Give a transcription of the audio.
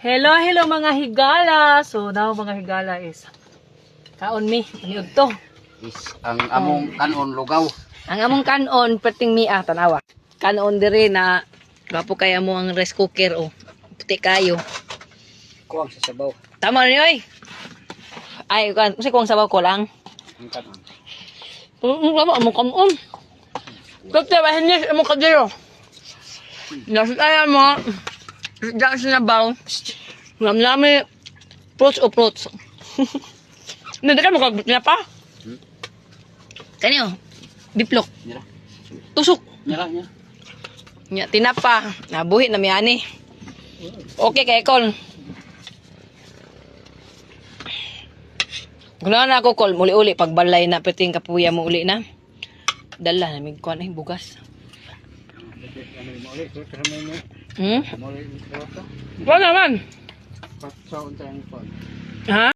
Hello mga higala. So now mga higala is kaon mi niud to. Is ang among kanon lugaw. Ang among kanon perting mia tanawa. Kanon dire na gapo kaya mo ang rice cooker o puti kayo. Kuwang sa sabaw. Tama ni oy. Ay kan kasi kuwang sabaw ko lang. Ang kanon. Tama mo kanon. Dokter bahin niya mo kadiro. Nasa tayo mo. Diyan sinabaw. Ngam nami fruits o fruits. Hindi ka makagbit niya pa. Kanyo, biplok. Nira. Tusok. Nira niya. Nya tinapa. Nabuhi na miyani. Okay kay Kol. Guna na ako Kol. Muli-uli pagbalay na. Peting kapuya mo uli na. Dala na may kuwan ay bugas. Hmm? Wala naman. Ha?